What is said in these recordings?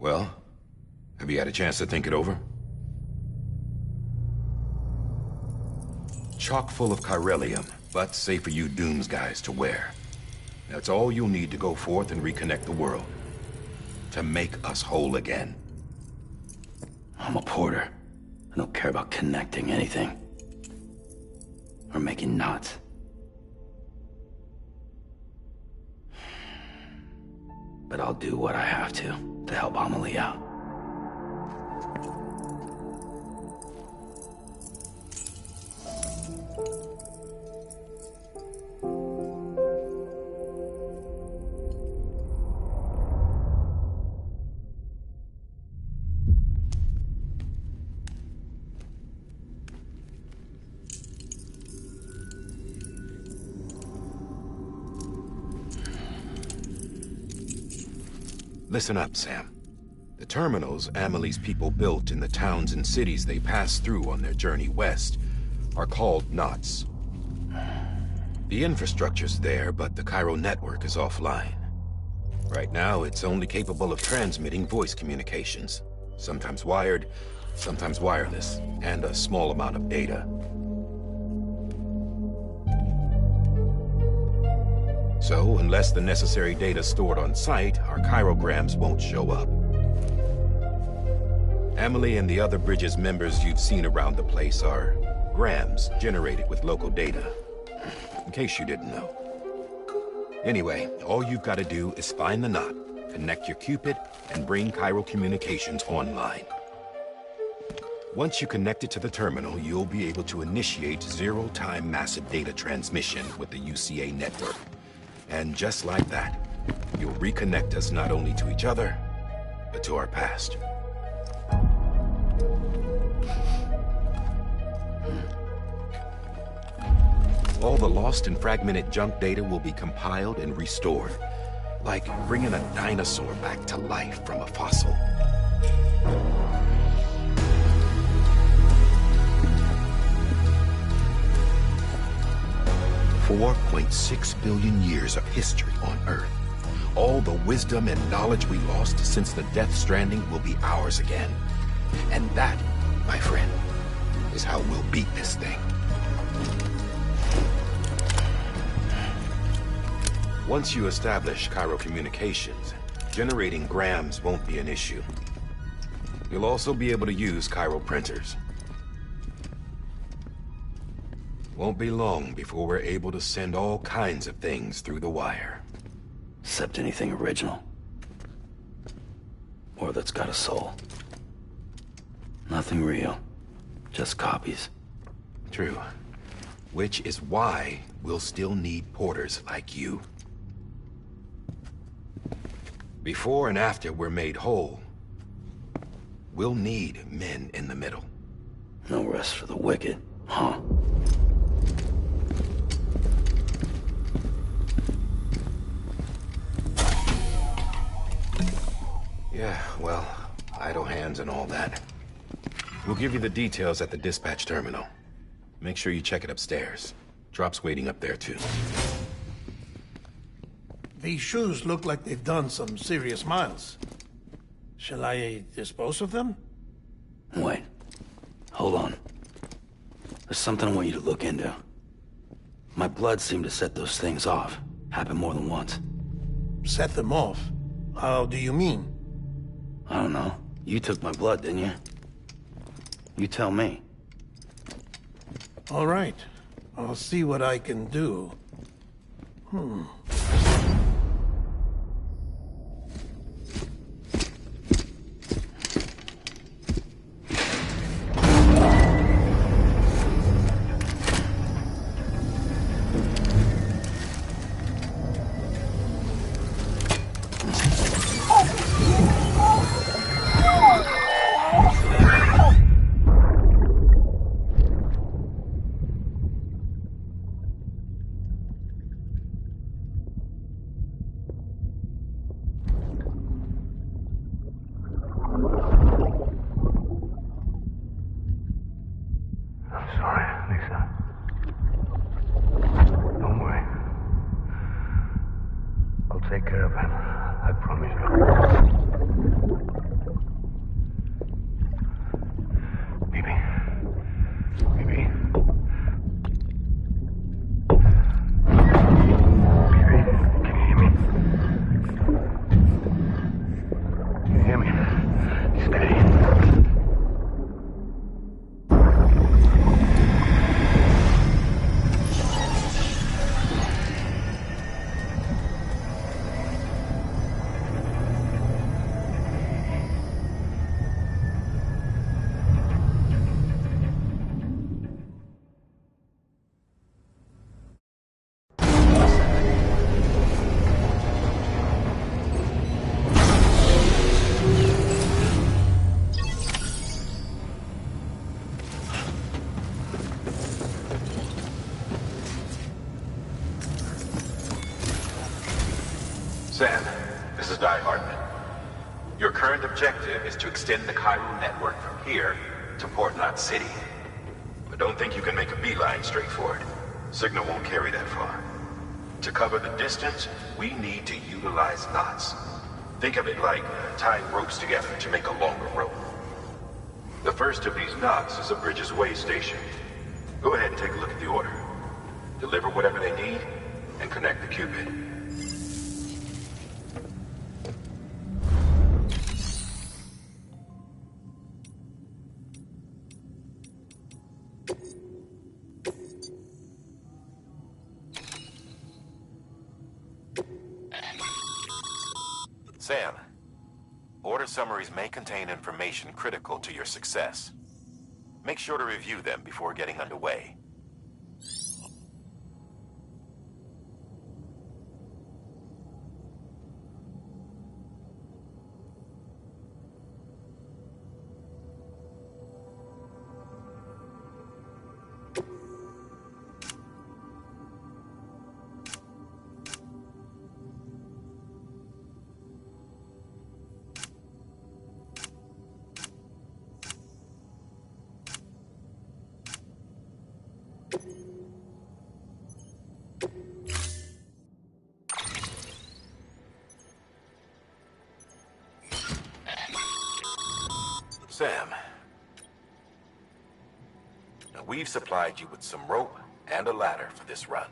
Well, have you had a chance to think it over? Chock full of chiralium, but safe for you Dooms guys to wear. That's all you'll need to go forth and reconnect the world. To make us whole again. I'm a porter. I don't care about connecting anything. Or making knots. But I'll do what I have to help Amelie out. Listen up, Sam. The terminals Amelie's people built in the towns and cities they passed through on their journey west are called knots. The infrastructure's there, but the Cairo network is offline. Right now, it's only capable of transmitting voice communications. Sometimes wired, sometimes wireless, and a small amount of data. So, unless the necessary data's stored on site, our chirograms won't show up. Amelie and the other Bridges members you've seen around the place are grams generated with local data. In case you didn't know. Anyway, all you've got to do is find the knot, connect your Cupid, and bring Cairo communications online. Once you connect it to the terminal, you'll be able to initiate zero-time massive data transmission with the UCA network. And just like that, you'll reconnect us not only to each other, but to our past. All the lost and fragmented junk data will be compiled and restored, like bringing a dinosaur back to life from a fossil. $4.6 billion years of history on Earth. All the wisdom and knowledge we lost since the death Stranding will be ours again. And that, my friend, is how we'll beat this thing. Once you establish Cairo communications, generating grams won't be an issue. You'll also be able to use Cairo printers. Won't be long before we're able to send all kinds of things through the wire. Except anything original. Or that's got a soul. Nothing real. Just copies. True. Which is why we'll still need porters like you. Before and after we're made whole, we'll need men in the middle. No rest for the wicked, huh? Yeah, well, idle hands and all that. We'll give you the details at the dispatch terminal. Make sure you check it upstairs. Drop's waiting up there, too. These shoes look like they've done some serious miles. Shall I dispose of them? Wait. Hold on. There's something I want you to look into. My blood seemed to set those things off. Happened more than once. Set them off? How do you mean? I don't know. You took my blood, didn't you? You tell me. All right. I'll see what I can do. Take care of him. I promise you. Baby. Baby. Baby, can you hear me? Can you hear me? Steady. Sam, this is Di Hartman. Your current objective is to extend the Cairo network from here to Port Knot City. But don't think you can make a beeline straight for it. Signal won't carry that far. To cover the distance, we need to utilize knots. Think of it like tying ropes together to make a longer rope. The first of these knots is a Bridges Way station. Go ahead and take a look at the order. Deliver whatever they need, and connect the Cupid. Sam, order summaries may contain information critical to your success. Make sure to review them before getting underway. Sam, now we've supplied you with some rope and a ladder for this run.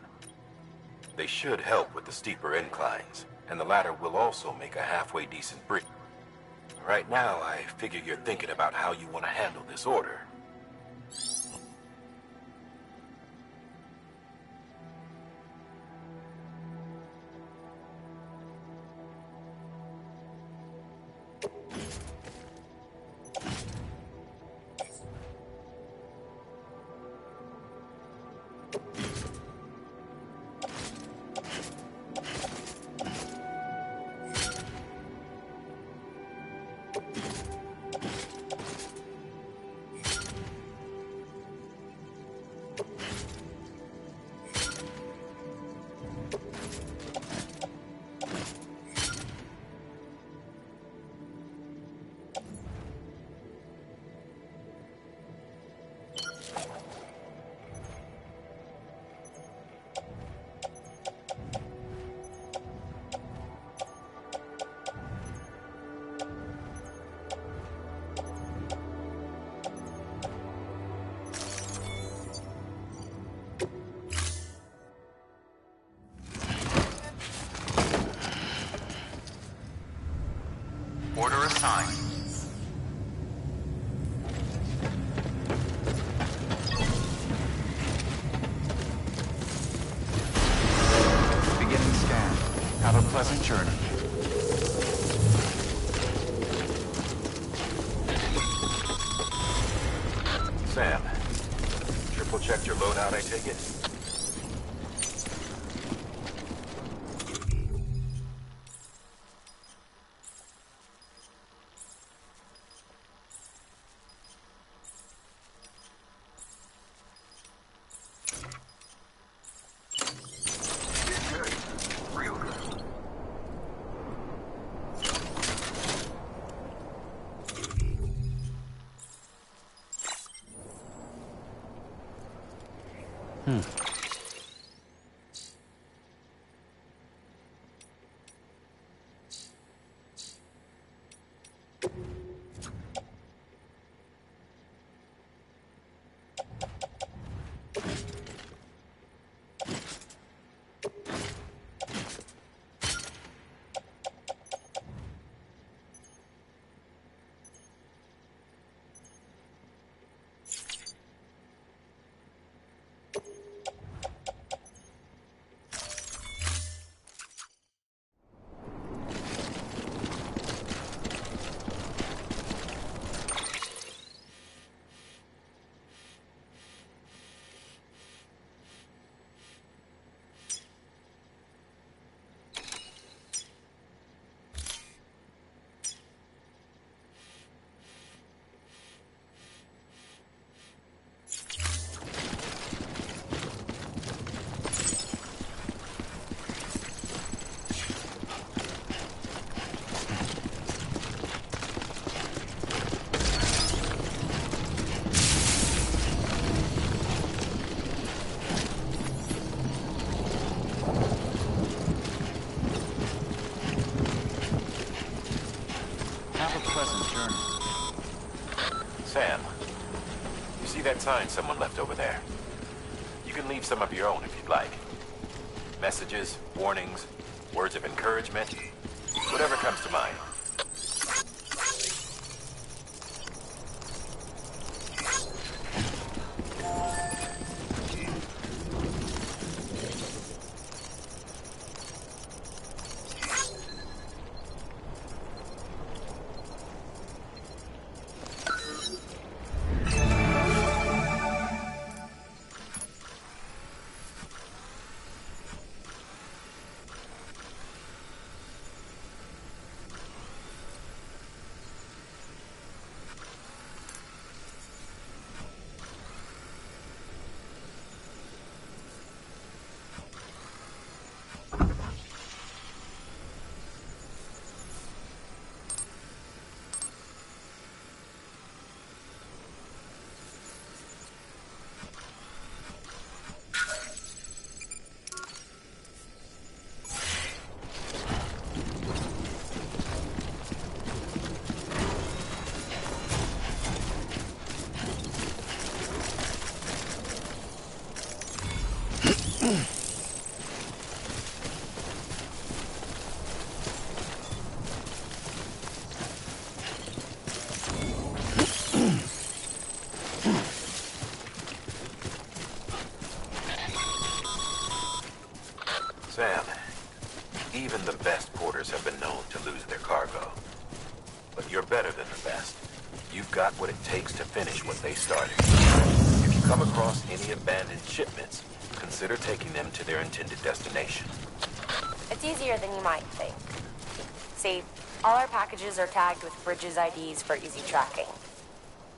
They should help with the steeper inclines, and the ladder will also make a halfway decent bridge. Right now, I figure you're thinking about how you want to handle this order. Order assigned. Beginning scan. Have a pleasant journey. Sam, triple checked your loadout, I take it? pleasant journey. Sam, you see that sign someone left over there? You can leave some of your own if you'd like. Messages, warnings, words of encouragement, whatever comes to mind. Sam, even the best porters have been known to lose their cargo. But you're better than the best. You've got what it takes to finish what they started. If you come across any abandoned shipments, consider taking them to their intended destination. It's easier than you might think. See, all our packages are tagged with Bridges IDs for easy tracking.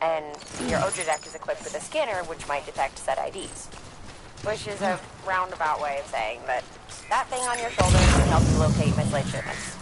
And your Odra deck is equipped with a scanner which might detect said IDs. Which is a roundabout way of saying that that thing on your shoulder can help you locate mislaid shipments.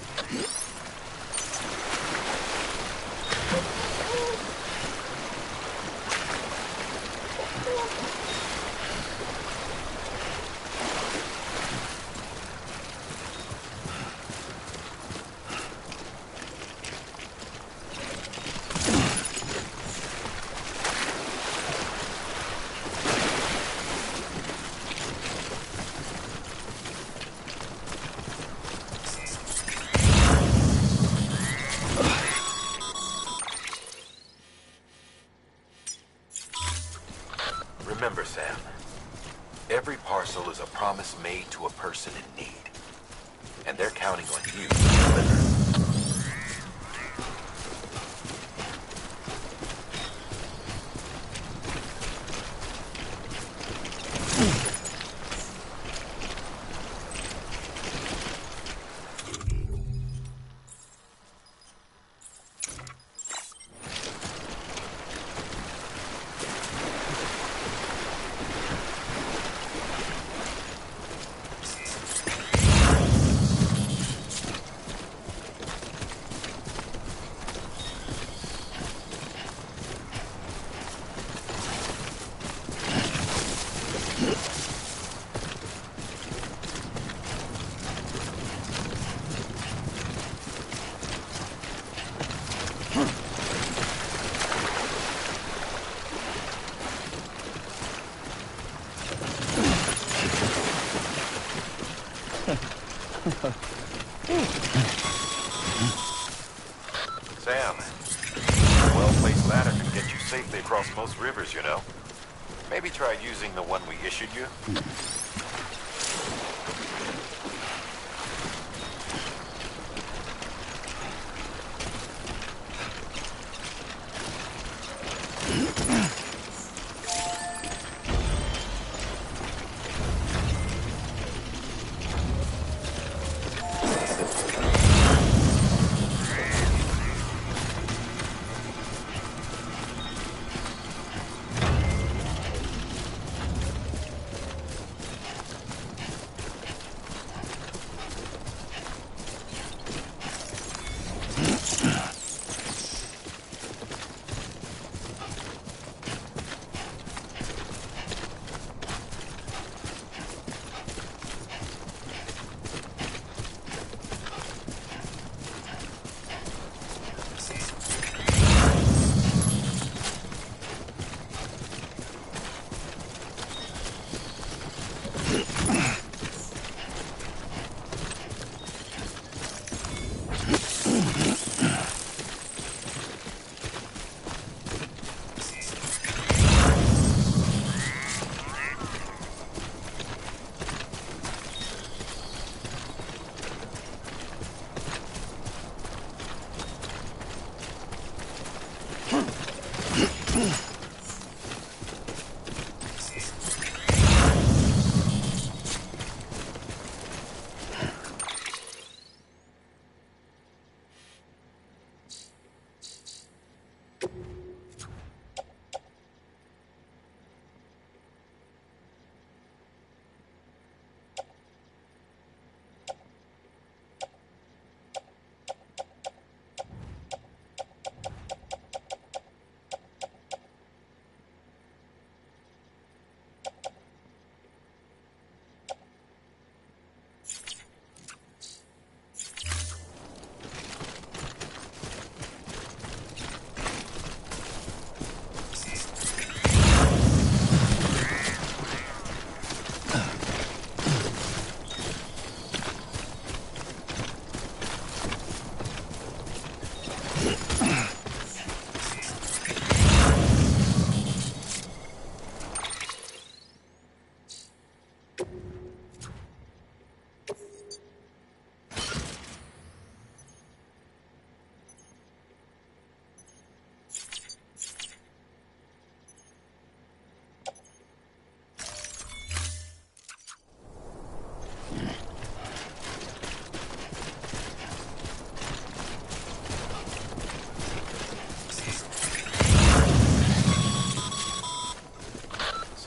Remember, Sam, every parcel is a promise made to a person in need. And they're counting on you to deliver. Sam, a well-placed ladder can get you safely across most rivers, you know. Maybe try using the one we issued you.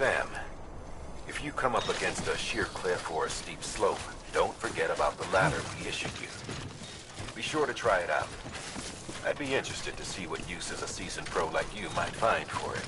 Sam, if you come up against a sheer cliff or a steep slope, don't forget about the ladder we issued you. Be sure to try it out. I'd be interested to see what uses a seasoned pro like you might find for it.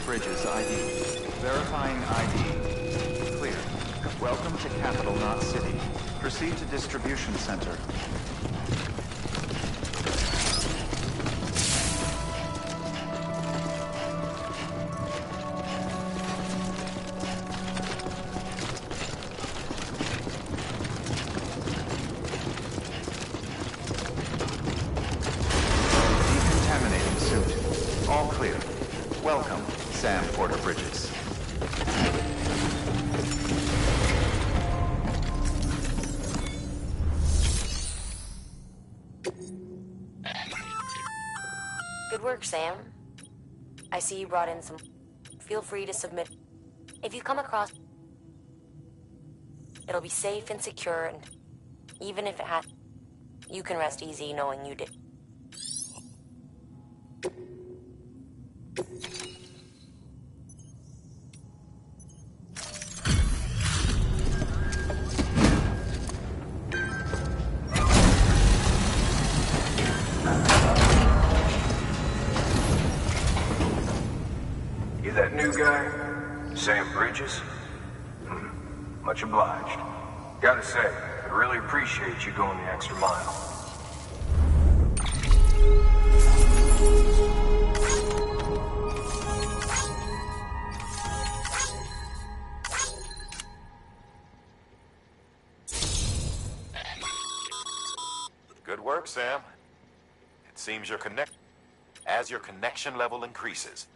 Bridges ID. Verifying ID. Clear. Welcome to Capital, not City. Proceed to Distribution Center. All clear. Welcome, Sam Porter Bridges. Good work, Sam. I see you brought in some... Feel free to submit. If you come across... It'll be safe and secure, and even if it has... You can rest easy knowing you did. You that new guy? Sam Bridges? Much obliged. Gotta say, I really appreciate you going the extra mile. Good work, Sam. It seems as your connection level increases.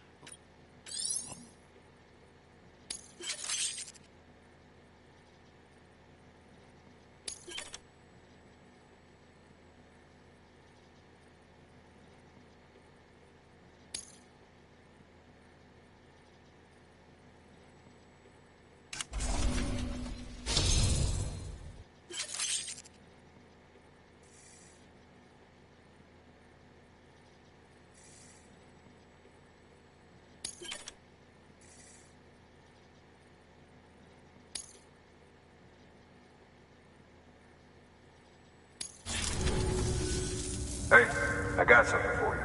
Hey, I got something for you.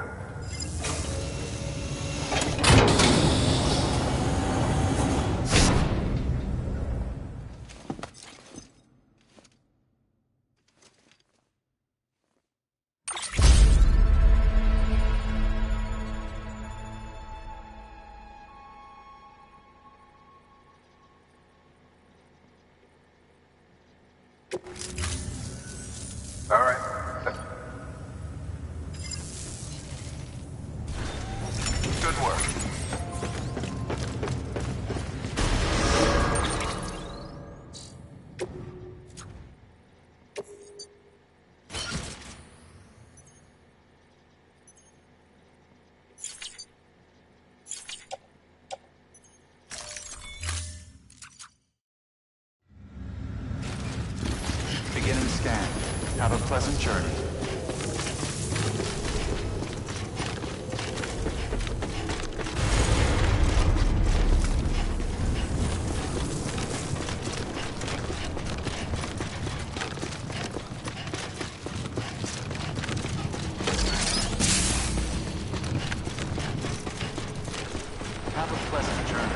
All right. Good work. Beginning scan. Have a pleasant journey. Have a pleasant journey.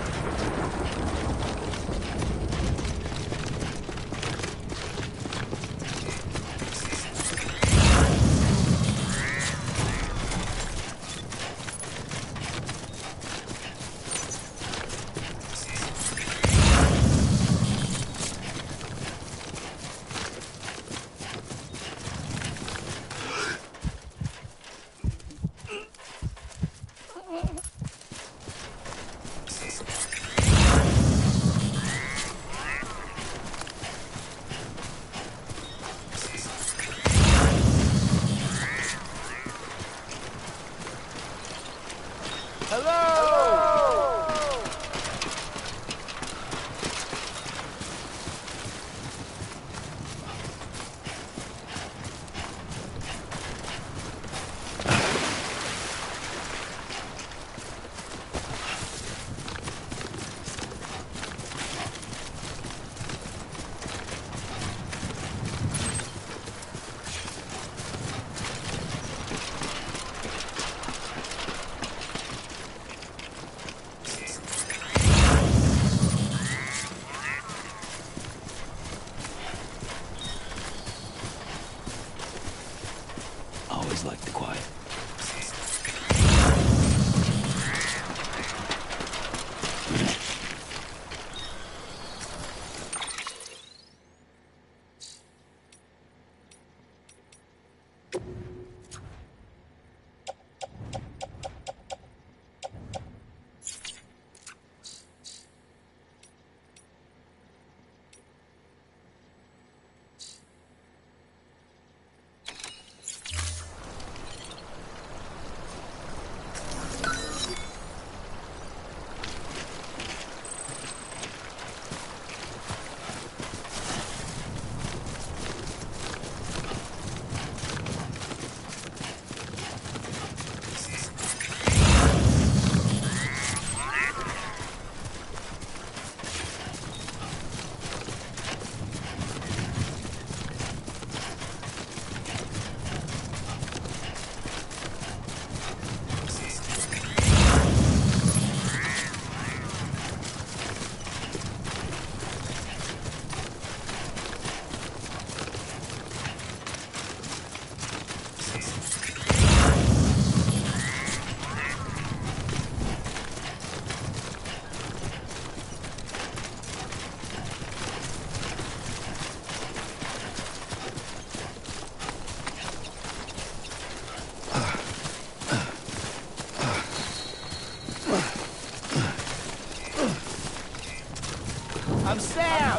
I'm Sam!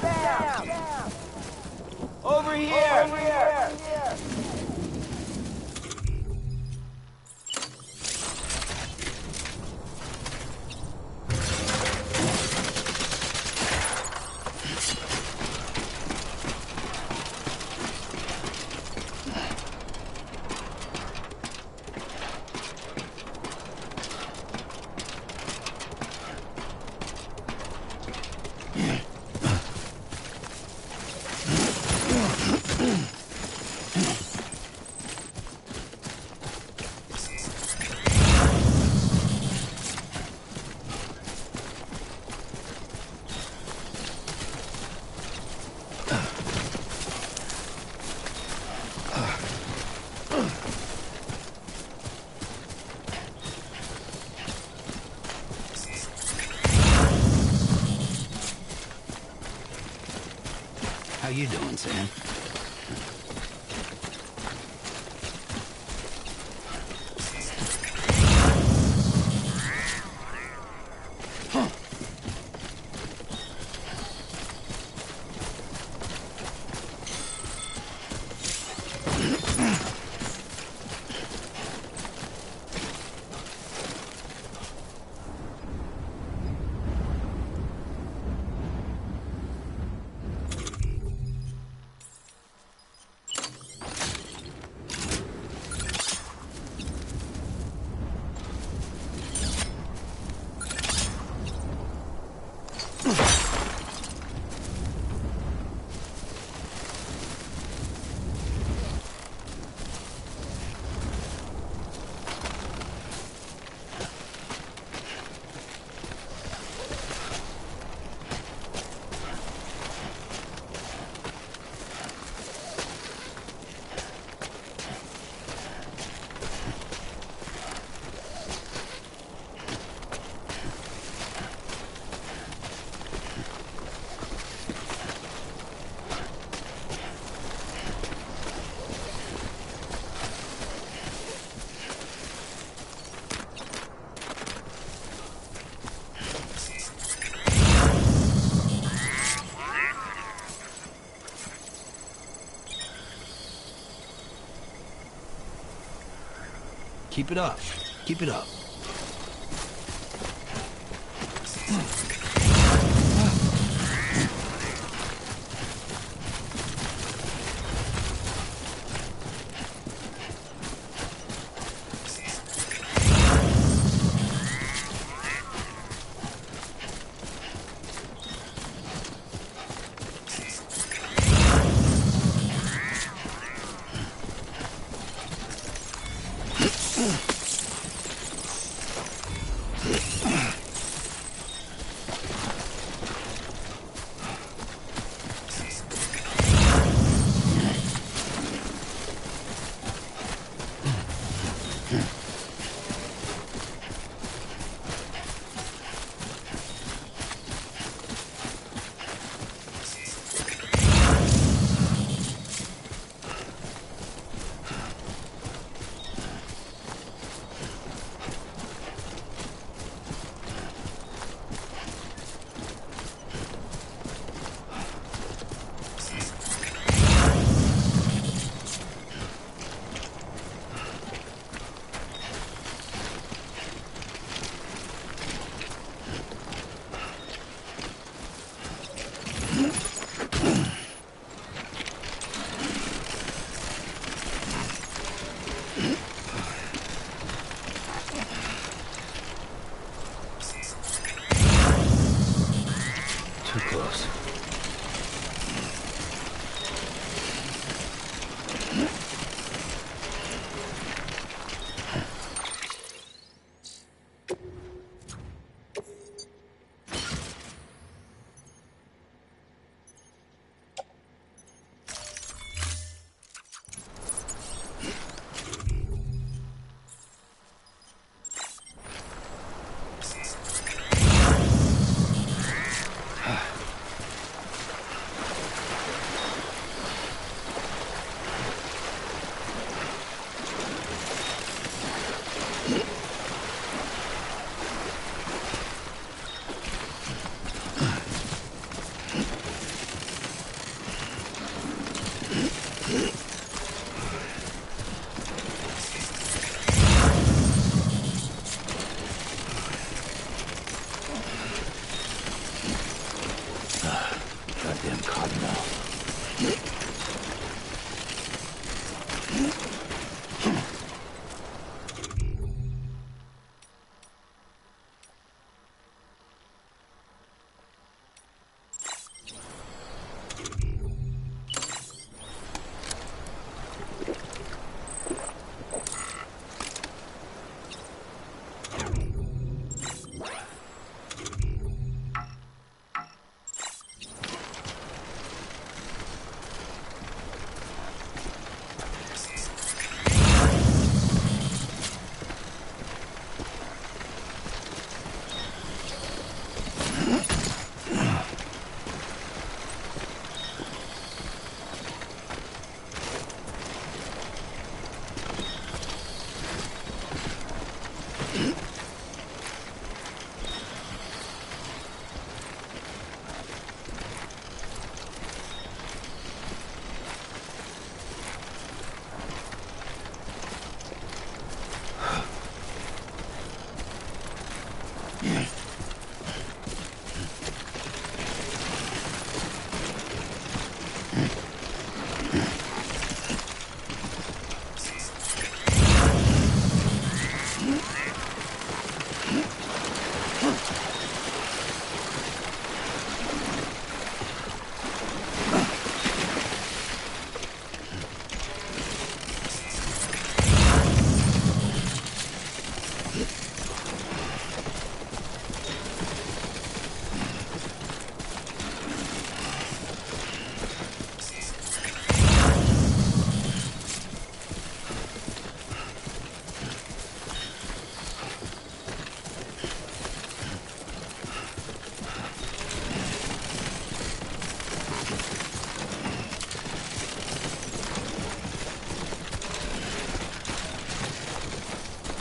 Over here! Over here! How you doing, Sam? Keep it up. Keep it up.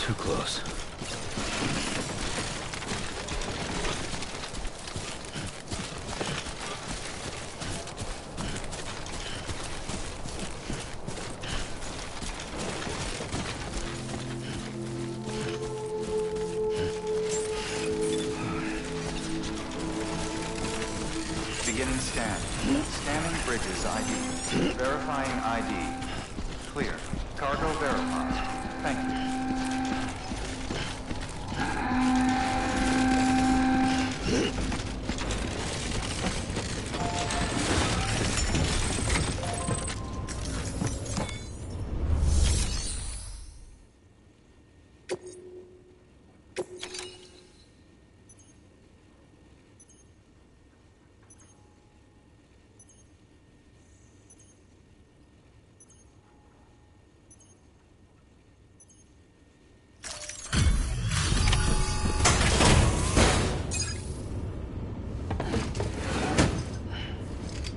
Too close. Beginning scan. Scanning bridges ID. Verifying ID. Clear. Cargo verified. Thank you.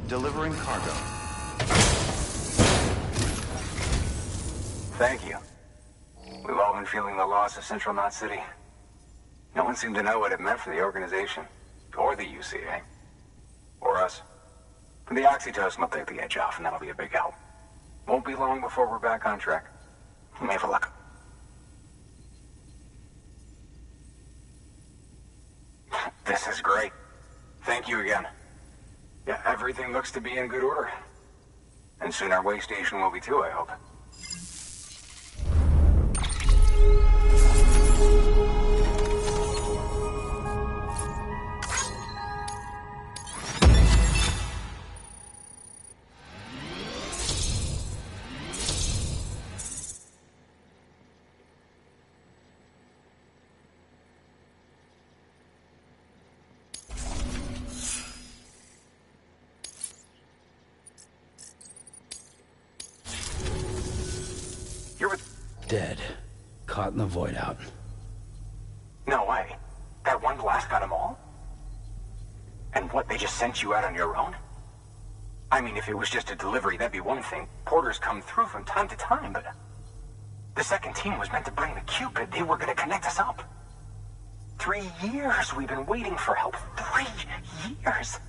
Delivering cargo. Thank you. We've all been feeling the loss of Central Knot City. No one seemed to know what it meant for the organization. Or the UCA. Or us. The oxytocin will take the edge off, and that'll be a big help. Won't be long before we're back on track. We may have a luck. This is great. Thank you again. Yeah, everything looks to be in good order. And soon our way station will be too, I hope. Dead. Caught in the void out. No way. That one blast got them all? And what, they just sent you out on your own? I mean, if it was just a delivery, that'd be one thing. Porters come through from time to time, but... The second team was meant to bring the Cupid. They were gonna connect us up. 3 years we've been waiting for help. 3 years!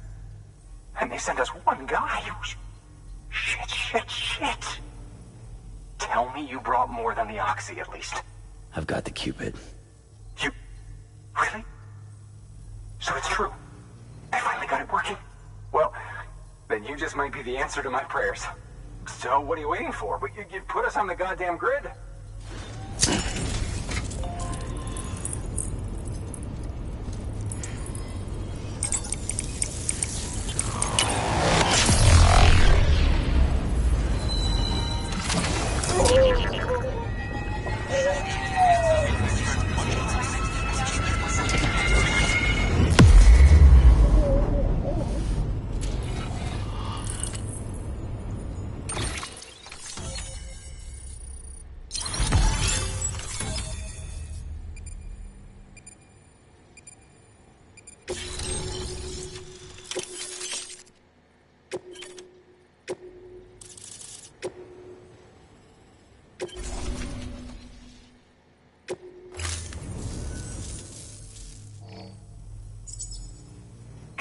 And they sent us one guy. Shit. Tell me you brought more than the Oxy, at least. I've got the Cupid. You... Really? So it's true. I finally got it working. Well, then you just might be the answer to my prayers. So what are you waiting for? You put us on the goddamn grid.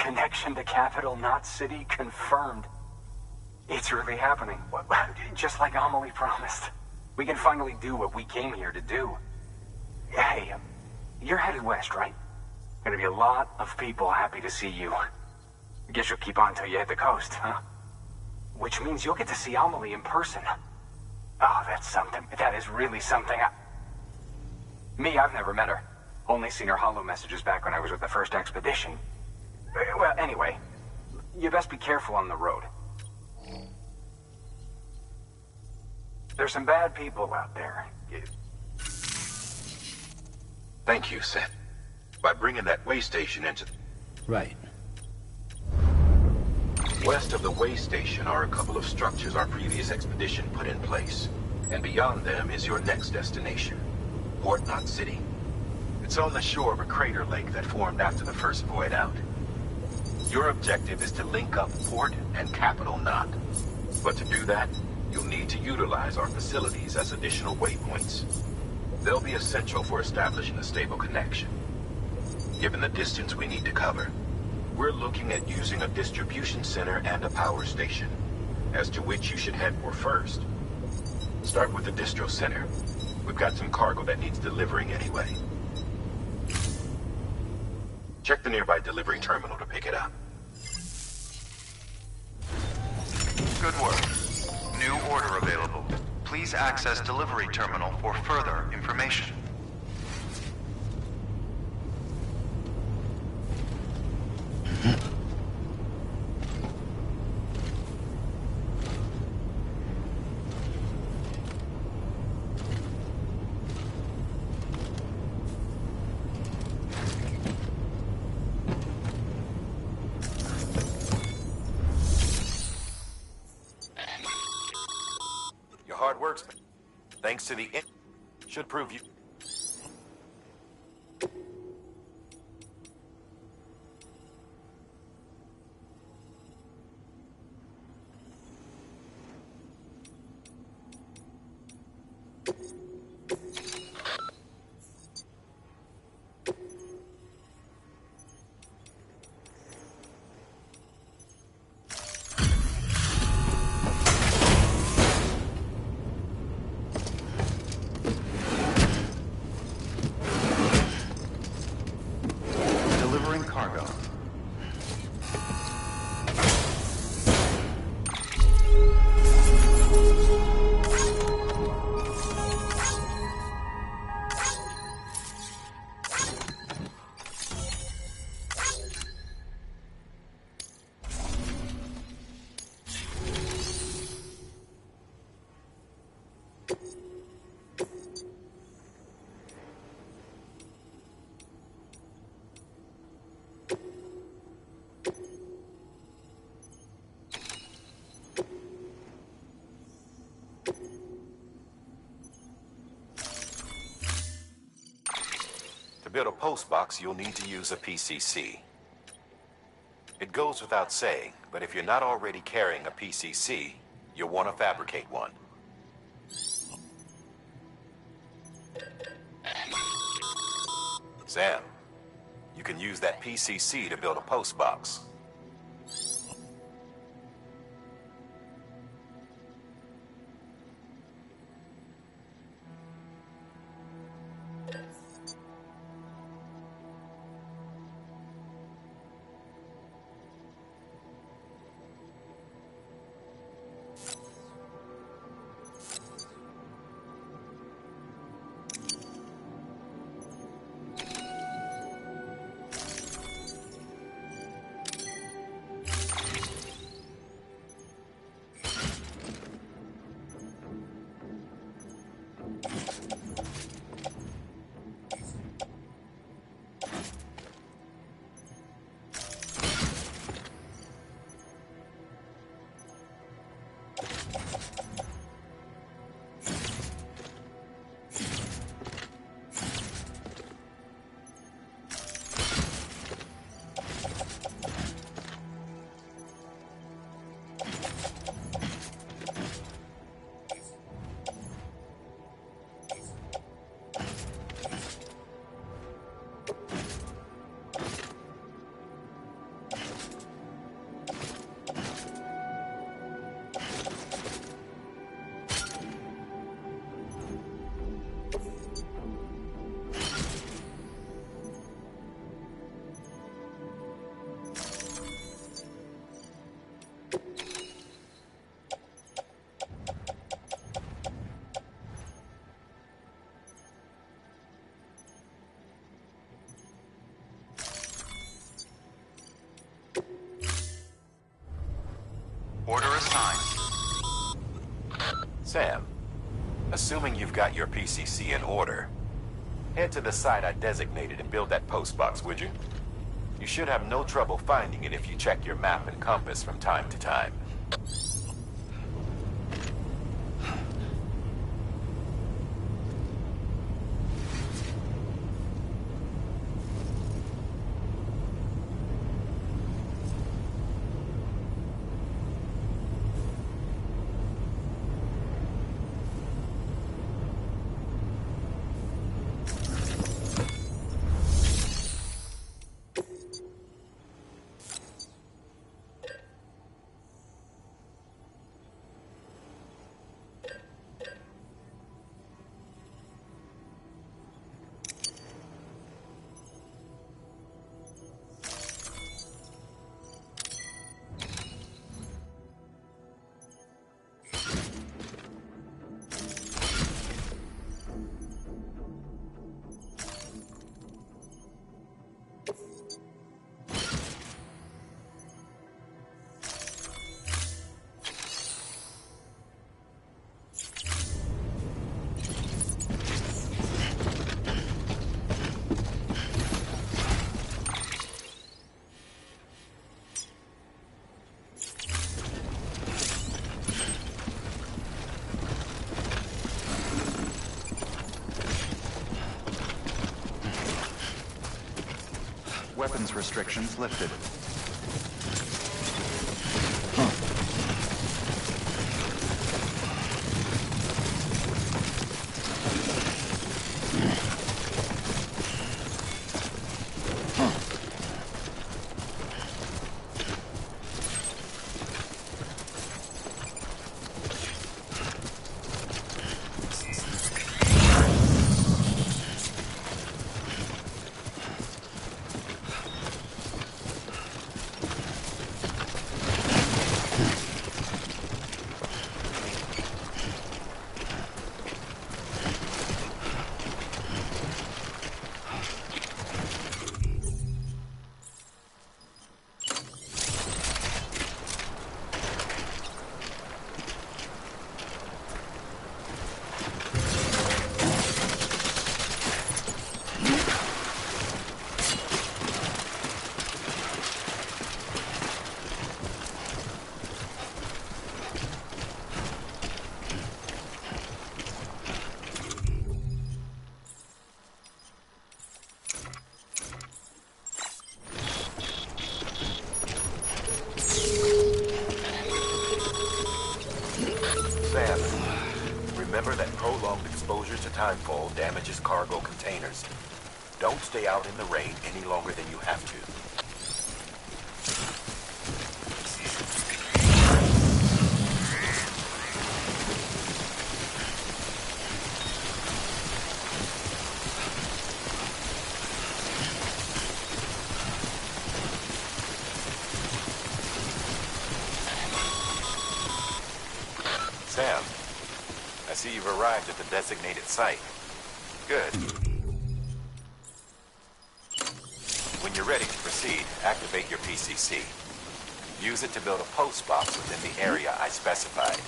Connection to Capital, not City, confirmed. It's really happening. Just like Amelie promised. We can finally do what we came here to do. Hey, you're headed west, right? Gonna be a lot of people happy to see you. Guess you'll keep on till you hit the coast, huh? Which means you'll get to see Amelie in person. Oh, that's something. That is really something. Me, I've never met her. Only seen her holo messages back when I was with the first expedition. Well, anyway, you best be careful on the road. There's some bad people out there. Thank you, Seth. By bringing that way station into... Right. West of the way station are a couple of structures our previous expedition put in place. And beyond them is your next destination, Port Knot City. It's on the shore of a crater lake that formed after the first void out. Your objective is to link up Port and Capital Knot. But to do that, you'll need to utilize our facilities as additional waypoints. They'll be essential for establishing a stable connection. Given the distance we need to cover, we're looking at using a distribution center and a power station, as to which you should head for first. Start with the distro center. We've got some cargo that needs delivering anyway. Check the nearby delivery terminal to pick it up. Good work. New order available. Please access delivery terminal for further information. Your hard work's thanks to the should prove you. Delivering cargo. To build a post box, you'll need to use a PCC. It goes without saying, but if you're not already carrying a PCC, you'll want to fabricate one. Sam, you can use that PCC to build a post box. Sam, assuming you've got your PCC in order, head to the site I designated and build that post box, would you? You should have no trouble finding it if you check your map and compass from time to time. Weapons restrictions lifted. Sam, remember that prolonged exposure to timefall damages cargo containers. Don't stay out in the rain any longer than you have to. Sam, I see you've arrived at the designated site. Good. When you're ready to proceed, activate your PCC. Use it to build a post box within the area I specified.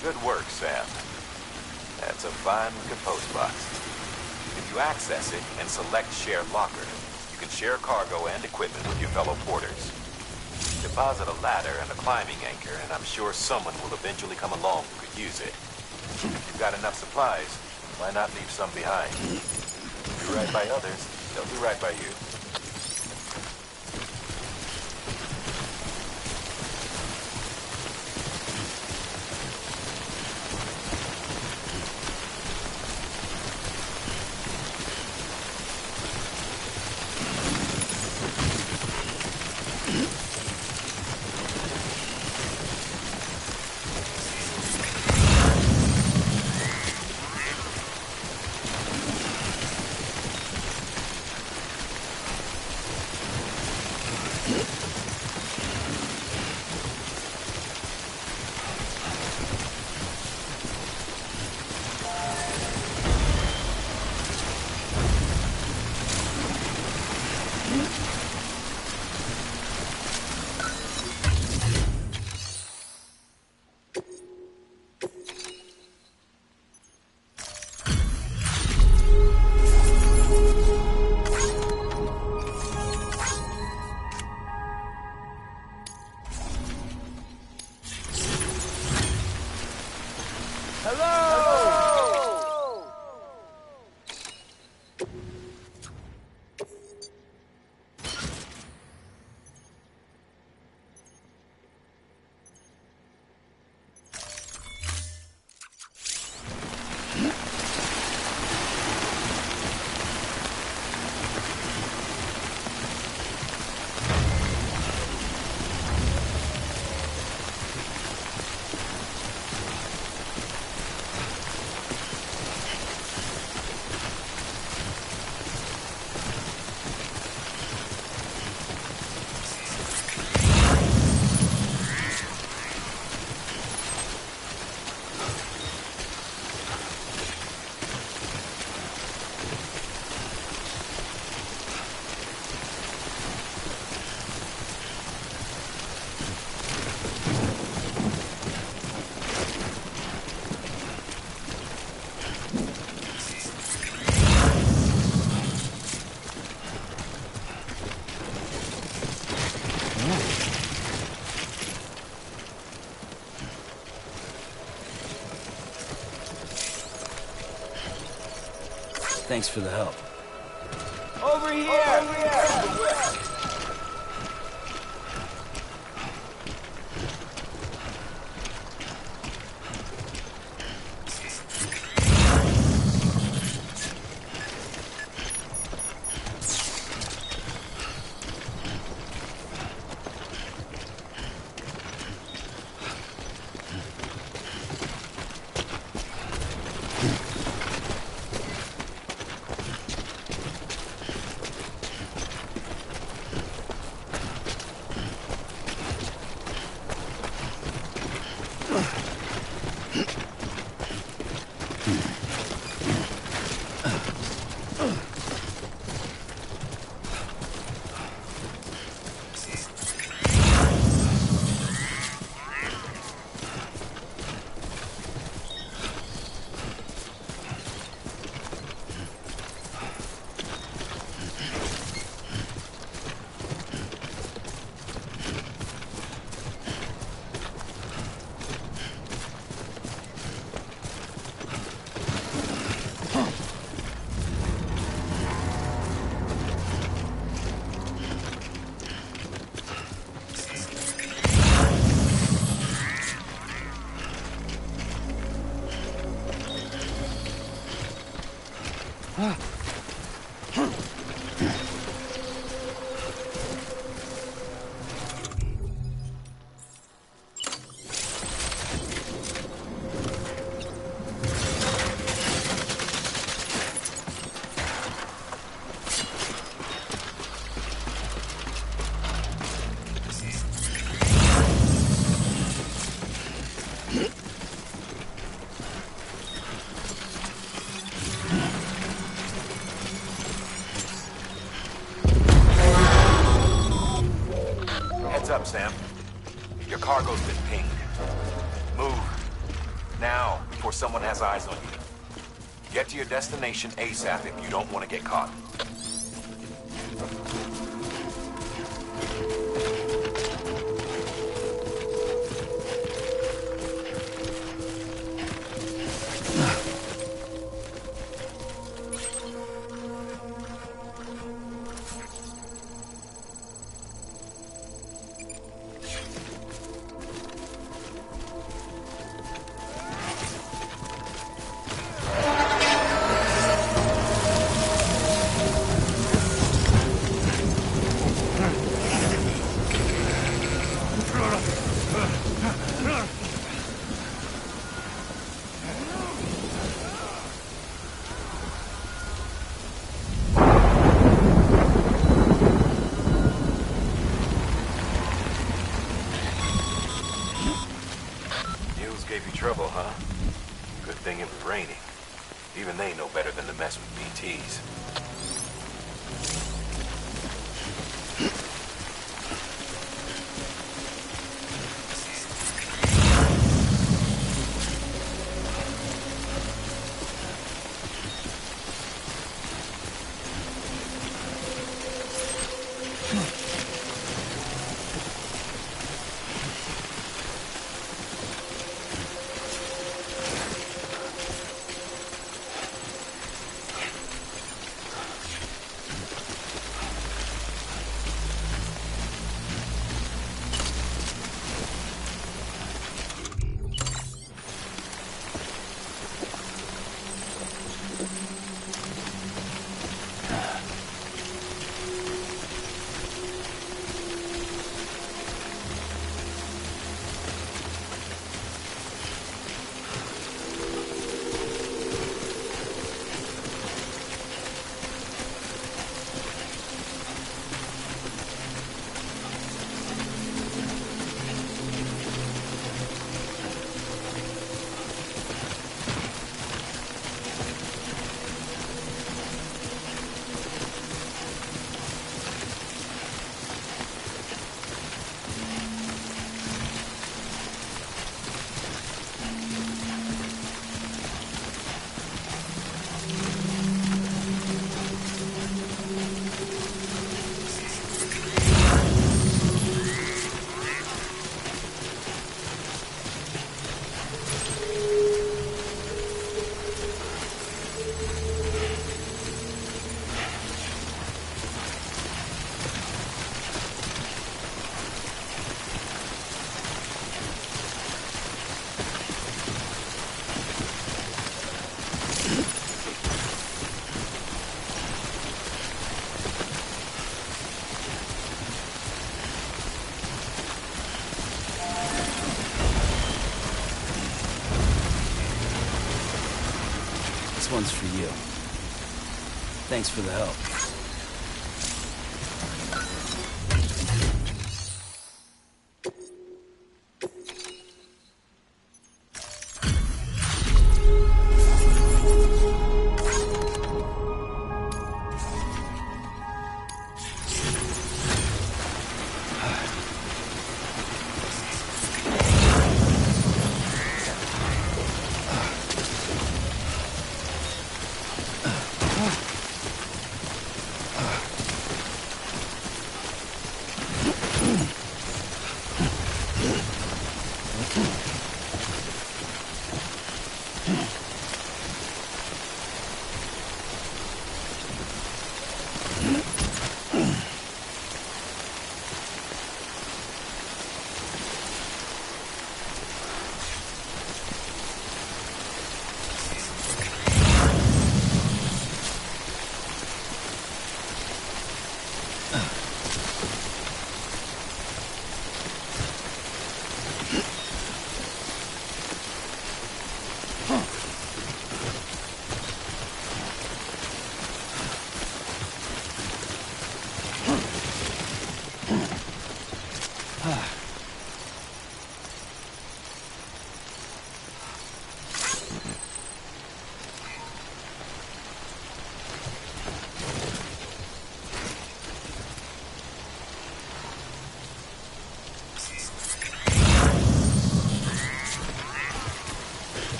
Good work, Sam. That's a fine-looking post box. If you access it and select Share Locker, you can share cargo and equipment with your fellow porters. Deposit a ladder and a climbing anchor, and I'm sure someone will eventually come along who could use it. If you've got enough supplies, why not leave some behind? Do right by others, they'll do right by you. Thanks for the help. Over here! Over here! Heads up, Sam. Your cargo's been pinged. Move. Now, before someone has eyes on you. Get to your destination ASAP if you don't want to get caught. Gave you trouble, huh? Good thing it was raining. Even they know better than to mess with BTs. This one's for you. Thanks for the help.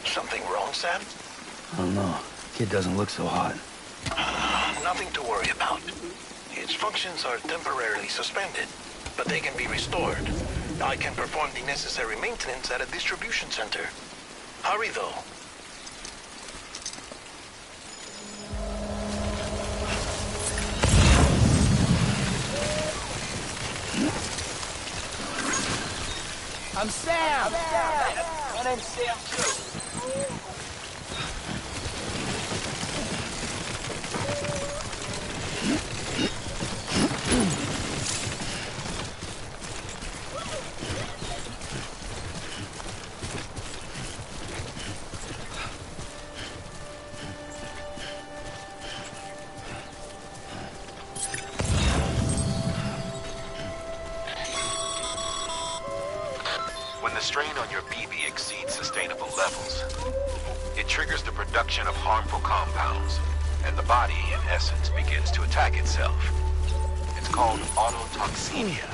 Something wrong, Sam? I don't know. Kid doesn't look so hot. Nothing to worry about. Its functions are temporarily suspended, but they can be restored. I can perform the necessary maintenance at a distribution center. Hurry, though. I'm Sam! My name's Sam, too. When the strain on your BB exceeds sustainable levels, it triggers the production of harmful compounds, and the body, in essence, begins to attack itself. It's called autotoxemia.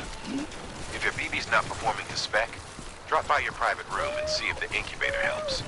If your BB's not performing to spec, drop by your private room and see if the incubator helps.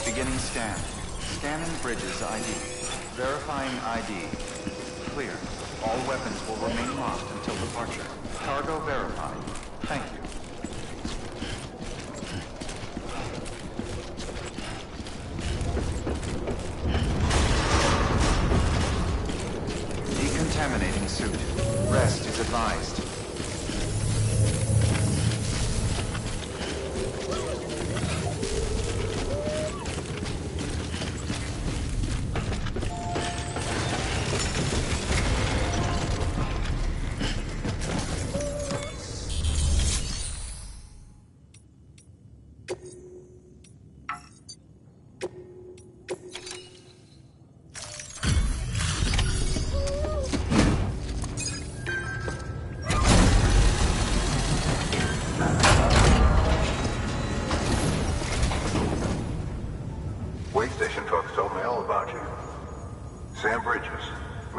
Beginning scan. Scanning bridges ID. Verifying ID. Clear. All weapons will remain locked until departure. Cargo verified. Thank you. Decontaminating suit. Rest is advised.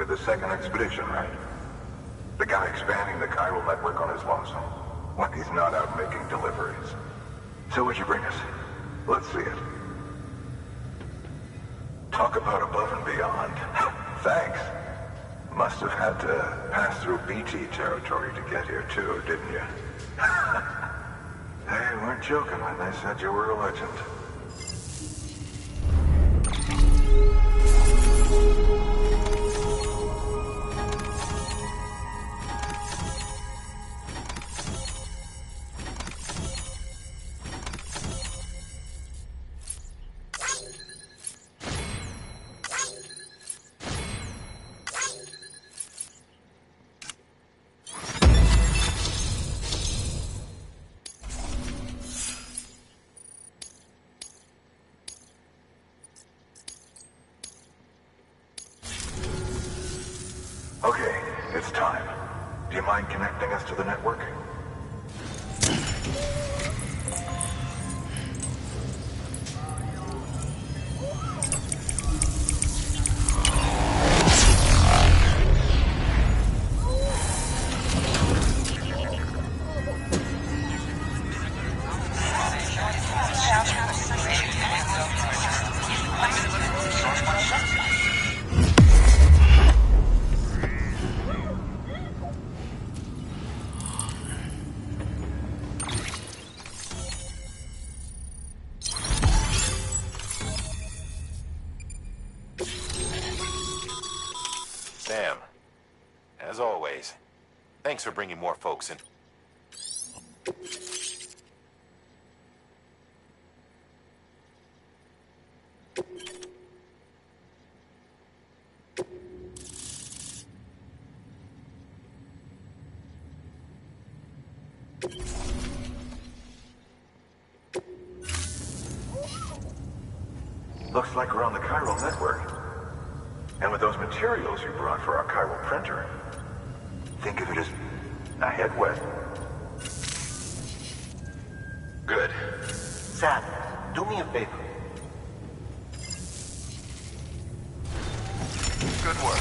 with the second expedition, right? The guy expanding the chiral network on his lonesome. When he's not out making deliveries. So what'd you bring us? Let's see it. Talk about above and beyond. Thanks. Must have had to pass through BT territory to get here too, didn't you? They weren't joking when they said you were a legend. Okay, it's time. Do you mind connecting us to the network? Sam, as always, thanks for bringing more folks in. Looks like we're on the chiral network. And with those materials you brought for our chiral printer, think of it as a head west. Good. Sam, do me a favor. Good work.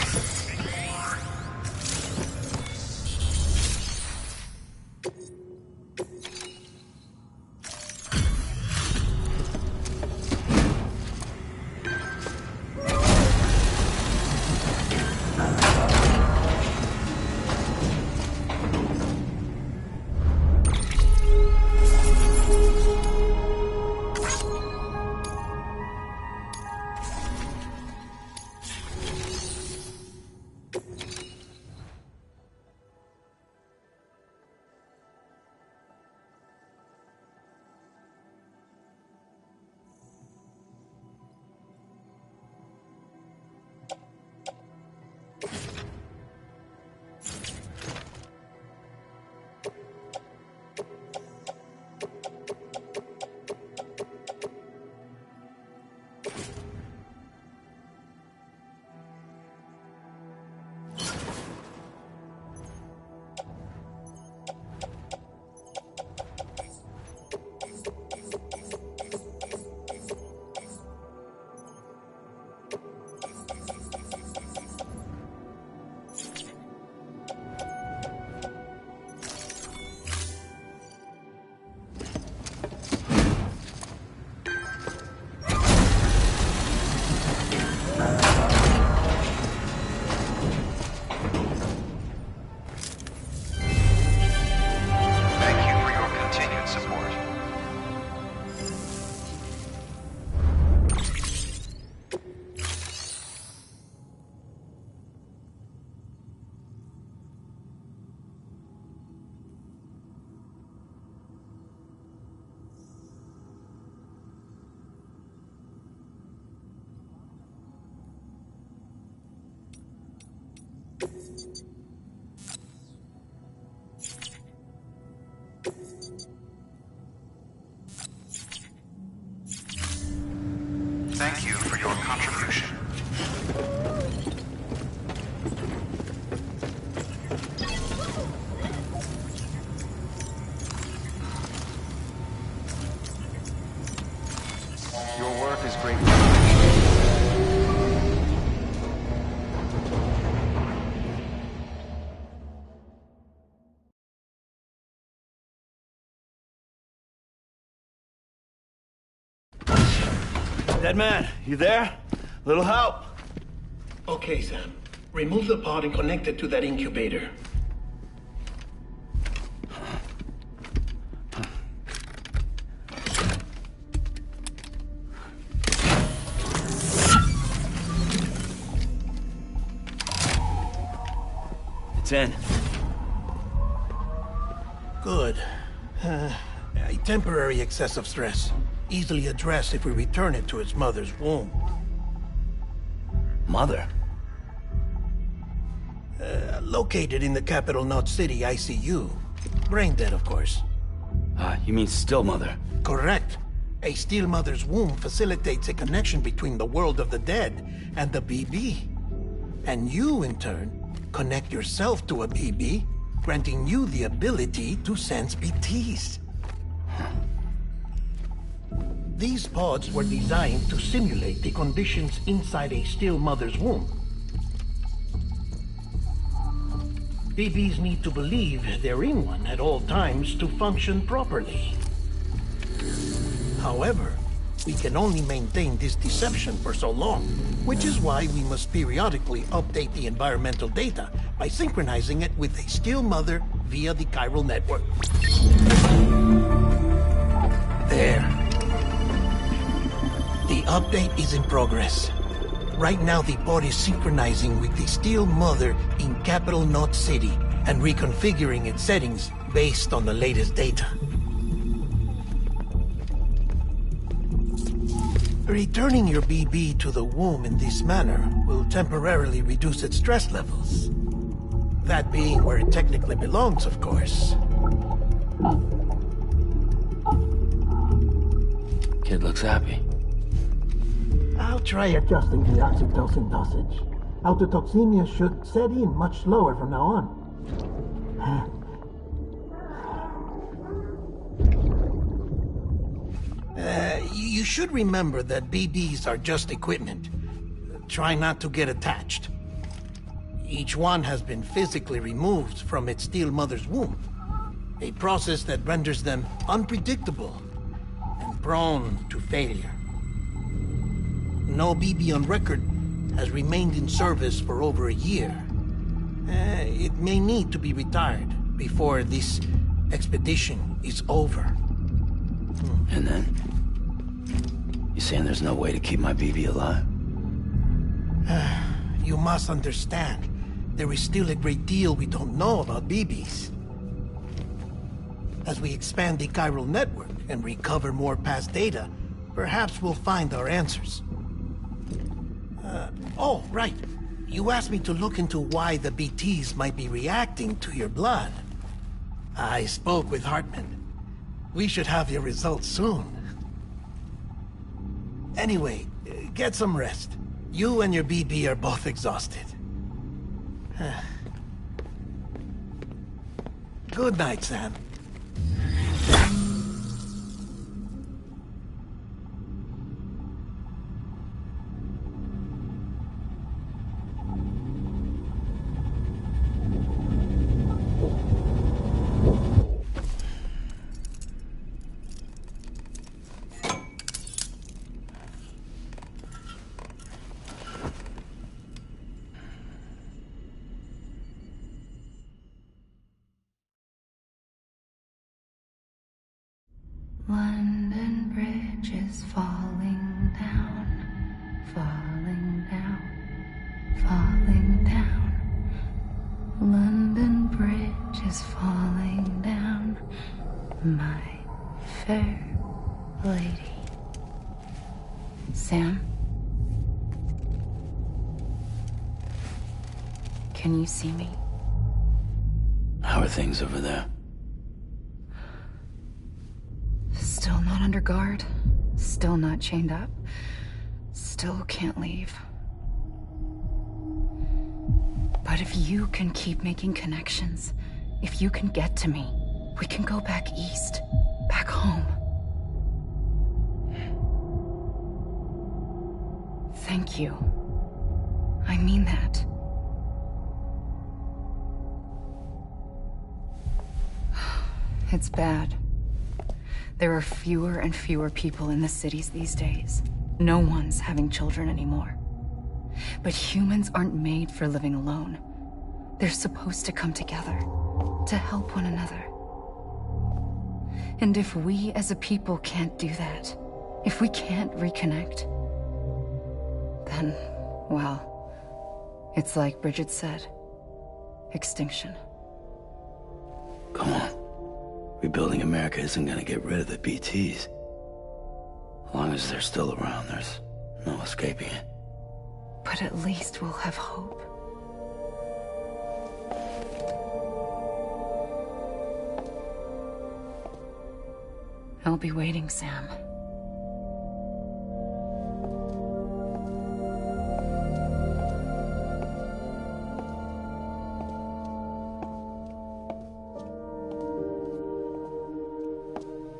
Thank you for your contribution. Your work is greatly appreciated. Dead man, you there? Little help? Okay, Sam. Remove the pod and connect it to that incubator. It's in. Good. A temporary excess of stress. Easily addressed if we return it to its mother's womb. Mother? Located in the capital Knot City ICU. Brain dead, of course. You mean still mother? Correct. A still mother's womb facilitates a connection between the world of the dead and the BB. And you, in turn, connect yourself to a BB, granting you the ability to sense BTs. These pods were designed to simulate the conditions inside a still mother's womb. BBs need to believe they're in one at all times to function properly. However, we can only maintain this deception for so long, which is why we must periodically update the environmental data by synchronizing it with a still mother via the chiral network. There. The update is in progress. Right now, the pod is synchronizing with the still mother in capital Knot City and reconfiguring its settings based on the latest data. Returning your BB to the womb in this manner will temporarily reduce its stress levels. That being where it technically belongs, of course. Kid looks happy. I'll try adjusting the oxytocin dosage. Autotoxemia should set in much slower from now on. You should remember that BBs are just equipment. Try not to get attached. Each one has been physically removed from its still mother's womb. A process that renders them unpredictable and prone to failure. No BB on record has remained in service for over a year. It may need to be retired before this expedition is over. And then? You saying there's no way to keep my BB alive? You must understand, there is still a great deal we don't know about BBs. As we expand the chiral network and recover more past data, perhaps we'll find our answers. Oh, right. You asked me to look into why the BTs might be reacting to your blood. I spoke with Hartman. We should have your results soon. Anyway, get some rest. You and your BB are both exhausted. Good night, Sam. London Bridge is falling down, falling down, falling down. London Bridge is falling down, my fair lady. Sam? Can you see me? How are things over there? Still not under guard, still not chained up, still can't leave. But if you can keep making connections, if you can get to me, we can go back east, back home. Thank you. I mean that. It's bad. There are fewer and fewer people in the cities these days. No one's having children anymore. But humans aren't made for living alone. They're supposed to come together, to help one another. And if we as a people can't do that, if we can't reconnect, then, well, it's like Bridget said, extinction. Come on. Rebuilding America isn't gonna get rid of the BTs. As long as they're still around, there's no escaping it. But at least we'll have hope. I'll be waiting, Sam.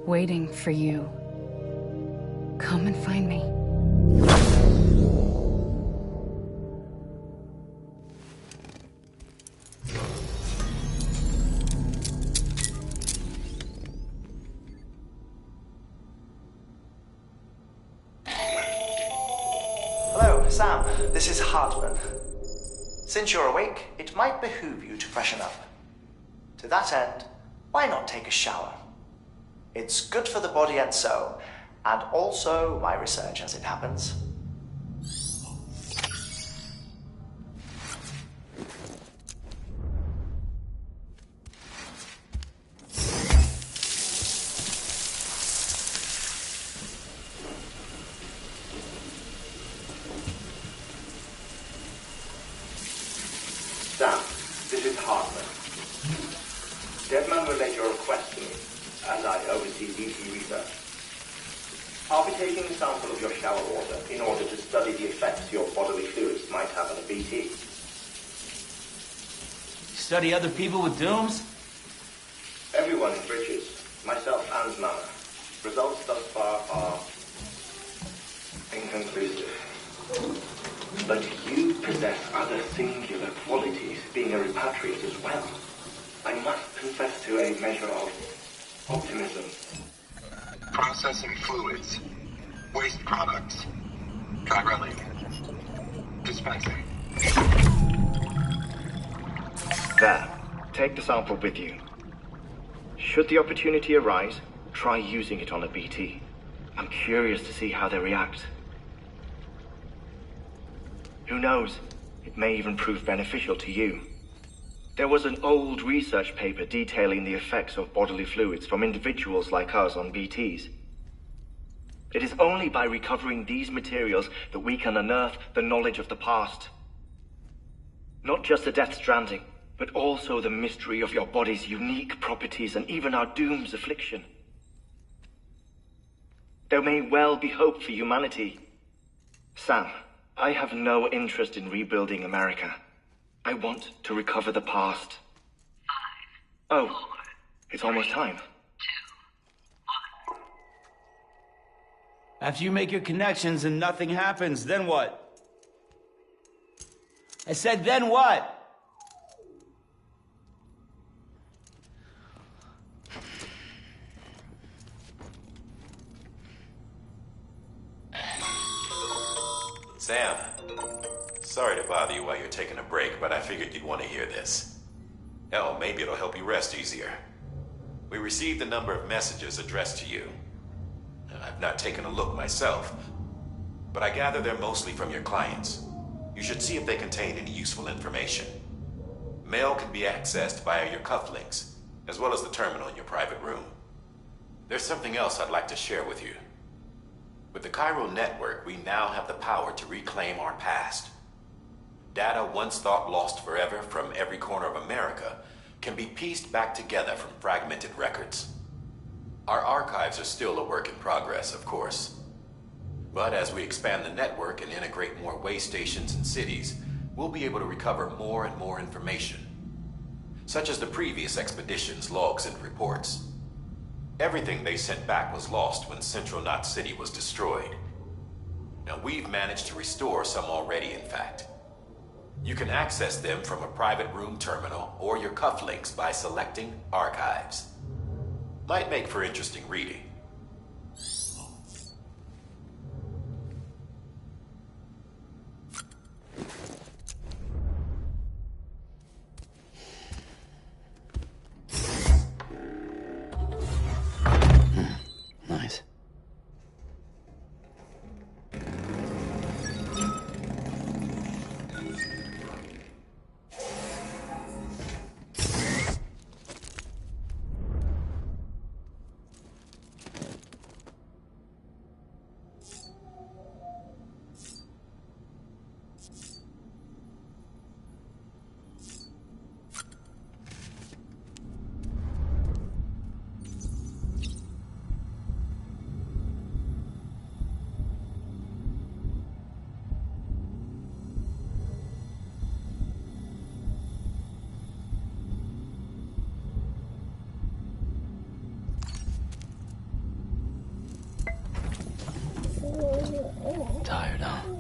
Waiting for you. Come and find me. Hello, Sam. This is Hartman. Since you're awake, it might behoove you to freshen up. To that end, why not take a shower? It's good for the body and soul, and also my research as it happens. Sam, this is Hartman. Deadman relayed your request to me, as I oversee BT research. I'll be taking a sample of your shower water in order to study the effects your bodily fluids might have on a BT. Study other people with dooms? Everyone in Bridges, myself and Mama. Results thus far are inconclusive. But you possess other singular qualities, being a repatriate as well. I must confess to a measure of optimism. Processing fluids. Waste products. Dry dispensing. There. Take the sample with you. Should the opportunity arise, try using it on a BT. I'm curious to see how they react. Who knows? It may even prove beneficial to you. There was an old research paper detailing the effects of bodily fluids from individuals like us on BTs. It is only by recovering these materials that we can unearth the knowledge of the past. Not just the Death Stranding, but also the mystery of your body's unique properties and even our doom's affliction. There may well be hope for humanity. Sam, I have no interest in rebuilding America. I want to recover the past. 5, 4, oh, it's almost time. 2, 1. After you make your connections and nothing happens, then what? I said, then what? Sam, sorry to bother you while you're taking a break, but I figured you'd want to hear this. Hell, maybe it'll help you rest easier. We received a number of messages addressed to you. I've not taken a look myself, but I gather they're mostly from your clients. You should see if they contain any useful information. Mail can be accessed via your cufflinks, as well as the terminal in your private room. There's something else I'd like to share with you. With the Cairo network, we now have the power to reclaim our past. Data once thought lost forever from every corner of America can be pieced back together from fragmented records. Our archives are still a work in progress, of course. But as we expand the network and integrate more way stations and cities, we'll be able to recover more and more information, such as the previous expedition's logs and reports. Everything they sent back was lost when Central Knot City was destroyed. Now, we've managed to restore some already, in fact. You can access them from a private room terminal or your cufflinks by selecting Archives. Might make for interesting reading. Tired, huh?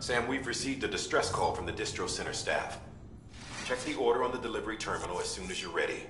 Sam, we've received a distress call from the distro center staff. Check the order on the delivery terminal as soon as you're ready.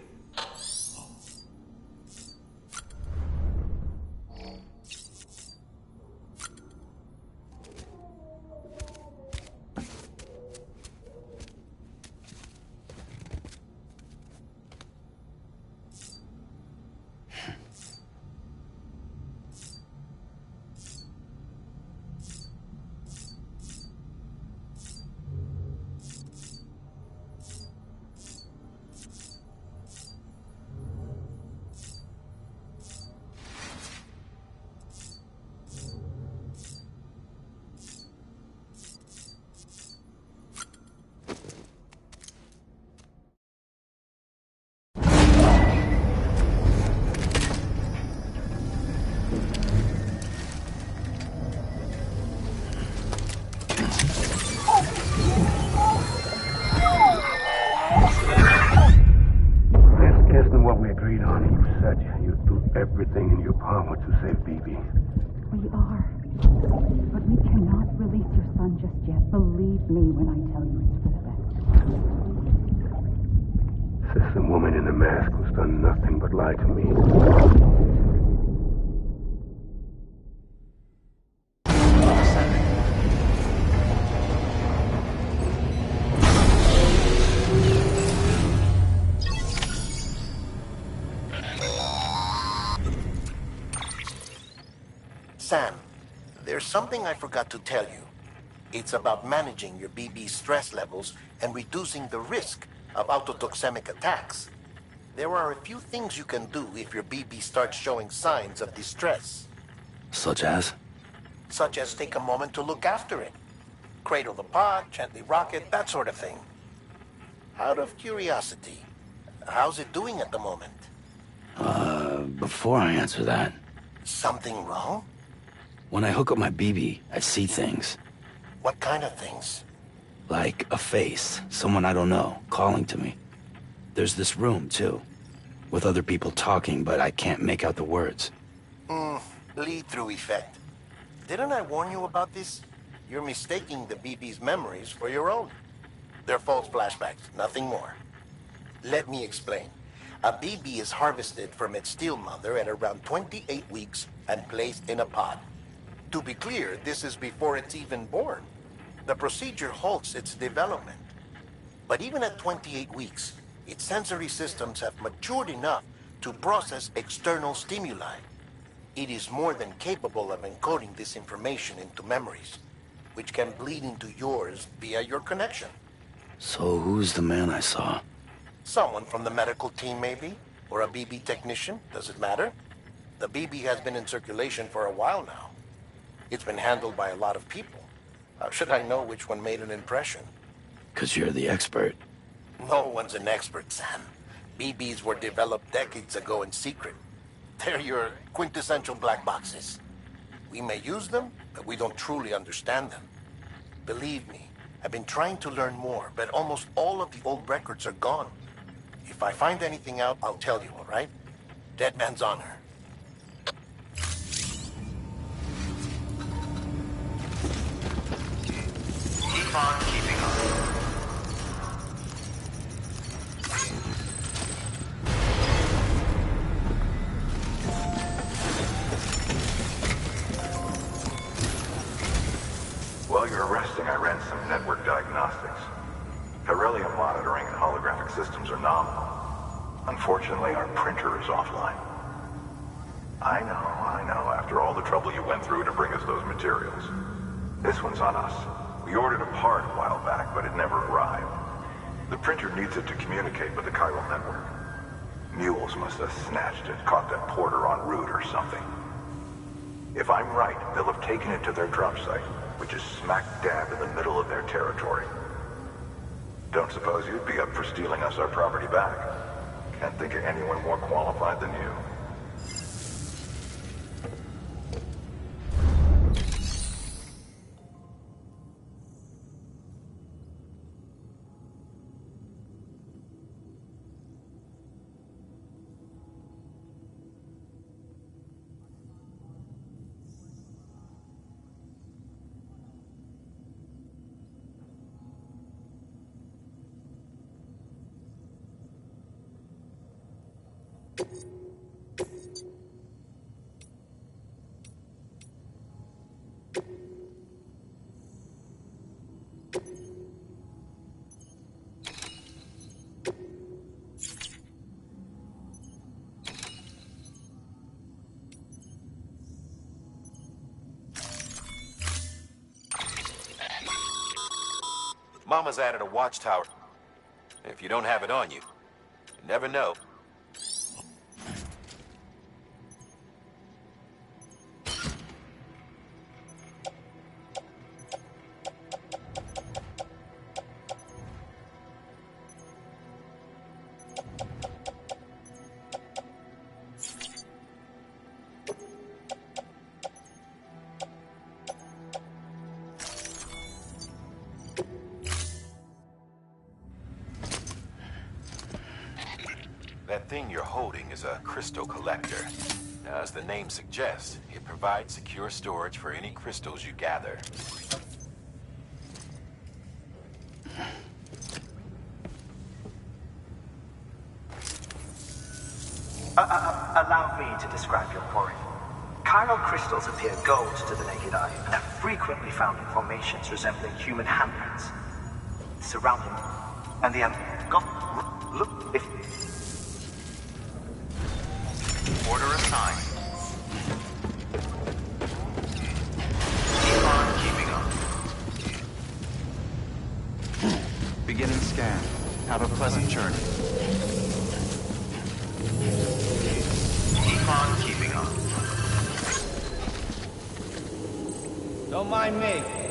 Leon, you said you'd do everything in your power to save BB. We are. But we cannot release your son just yet. Believe me when I tell you it's for the best. Says the woman in the mask who's done nothing but lie to me. Sam, there's something I forgot to tell you. It's about managing your BB stress levels and reducing the risk of autotoxemic attacks. There are a few things you can do if your BB starts showing signs of distress. Such as? Such as take a moment to look after it. Cradle the pod, gently rock it, that sort of thing. Out of curiosity, how's it doing at the moment? Before I answer that... Something wrong? When I hook up my BB, I see things. What kind of things? Like a face, someone I don't know, calling to me. There's this room, too, with other people talking, but I can't make out the words. Lead-through effect. Didn't I warn you about this? You're mistaking the BB's memories for your own. They're false flashbacks, nothing more. Let me explain. A BB is harvested from its steel mother at around 28 weeks and placed in a pod. To be clear, this is before it's even born. The procedure halts its development. But even at 28 weeks, its sensory systems have matured enough to process external stimuli. It is more than capable of encoding this information into memories, which can bleed into yours via your connection. So who's the man I saw? Someone from the medical team, maybe? Or a BB technician? Does it matter? The BB has been in circulation for a while now. It's been handled by a lot of people. How should I know which one made an impression? 'Cause you're the expert. No one's an expert, Sam. BBs were developed decades ago in secret. They're your quintessential black boxes. We may use them, but we don't truly understand them. Believe me, I've been trying to learn more, but almost all of the old records are gone. If I find anything out, I'll tell you, all right? Dead man's honor. Keep on keeping on. While you're resting, I ran some network diagnostics. Beryllium monitoring and holographic systems are nominal. Unfortunately, our printer is offline. I know, after all the trouble you went through to bring us those materials. This one's on us. We ordered a part a while back, but it never arrived. The printer needs it to communicate with the chiral network. Mules must have snatched it, caught that porter en route or something. If I'm right, they'll have taken it to their drop site, which is smack dab in the middle of their territory. Don't suppose you'd be up for stealing us our property back? Can't think of anyone more qualified than you. Mama's added a watchtower. If you don't have it on you, you never know. That thing you're holding is a crystal collector. Now, as the name suggests, it provides secure storage for any crystals you gather. Allow me to describe your quarry. Chiral crystals appear gold to the naked eye and are frequently found in formations resembling human handprints. Surrounding and the look if Order assigned. keep on keeping on. Beginning scan. Have a pleasant journey. Keep on keeping on. Don't mind me.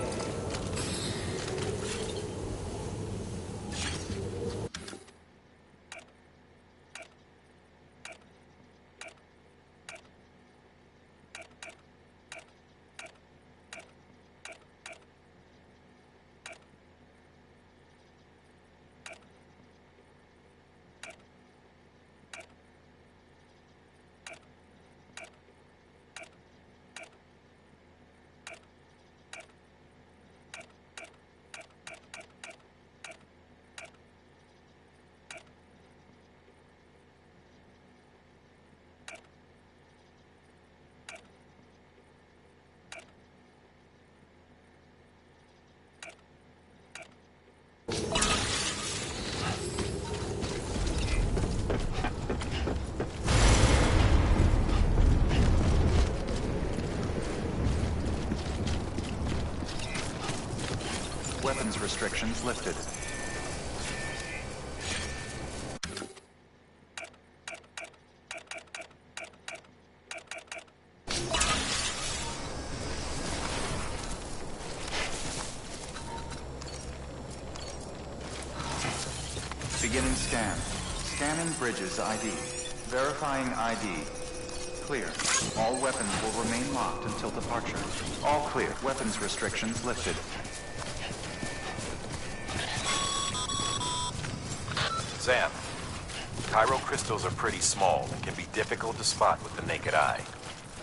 Weapons restrictions lifted. Beginning scan. Scanning bridges ID. Verifying ID. Clear. All weapons will remain locked until departure. All clear. Weapons restrictions lifted. Sam, chiral crystals are pretty small and can be difficult to spot with the naked eye.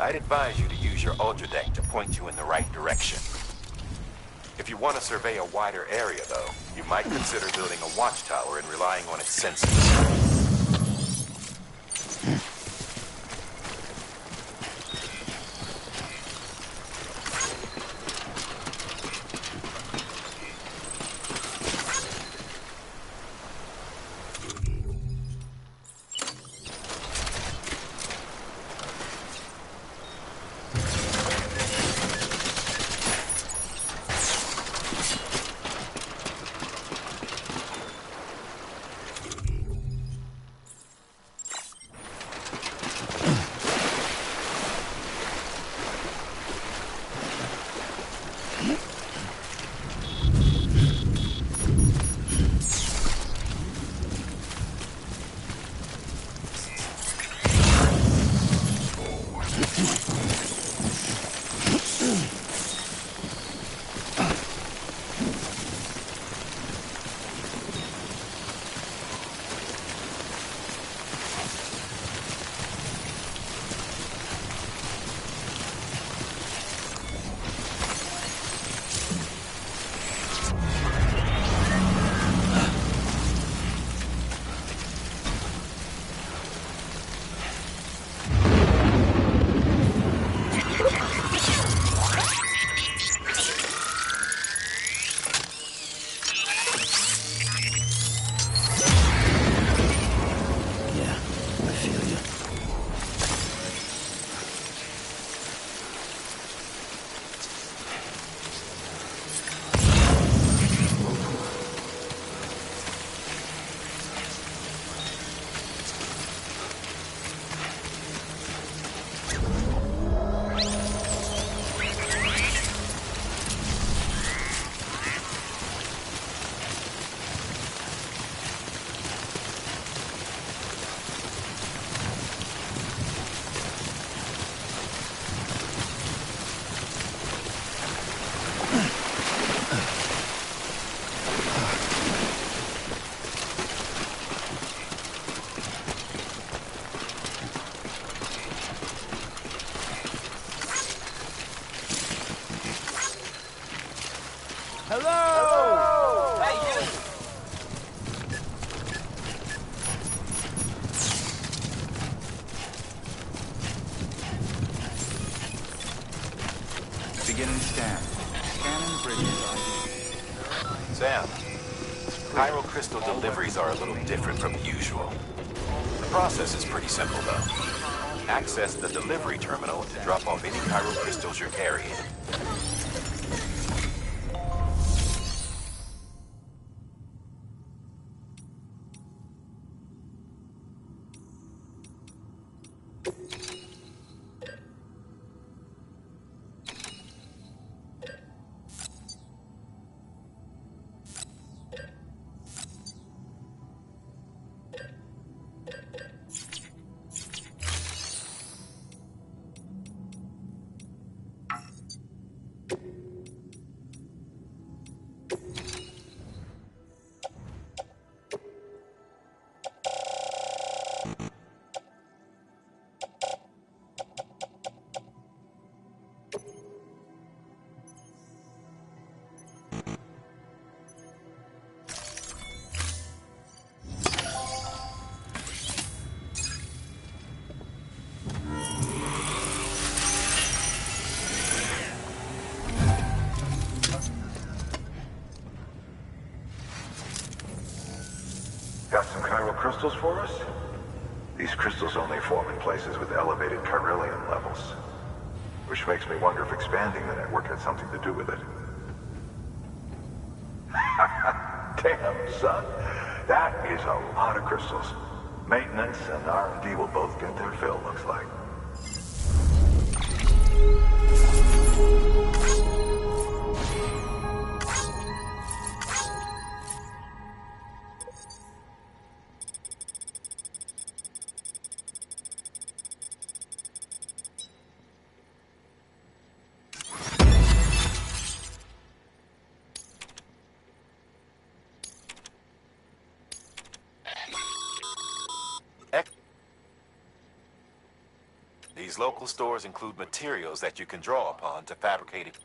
I'd advise you to use your ultra deck to point you in the right direction. If you want to survey a wider area, though, you might consider building a watchtower and relying on its sensors. scan. Scanning bridges ID. Sam, chiral crystal deliveries are a little different from usual. The process is pretty simple, though. Access the delivery terminal to drop off any chiral crystals you're carrying. Got some chiral crystals for us? These crystals only form in places with elevated chiralium levels. Which makes me wonder if expanding the network had something to do with it. Damn, son. That is a lot of crystals. Maintenance and R&D will both get their fill, looks like. These local stores include materials that you can draw upon to fabricate it.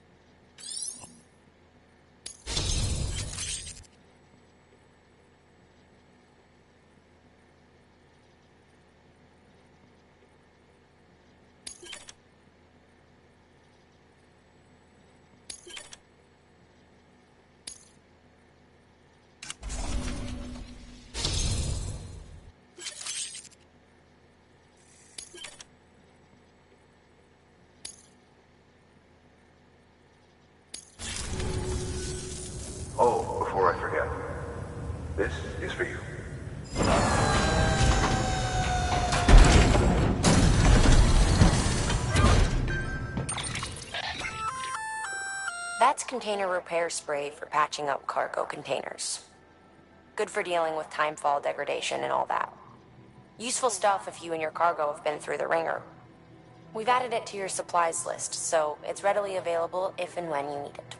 Oh, before I forget, this is for you. That's container repair spray for patching up cargo containers. Good for dealing with timefall degradation and all that. Useful stuff if you and your cargo have been through the ringer. We've added it to your supplies list, so it's readily available if and when you need it.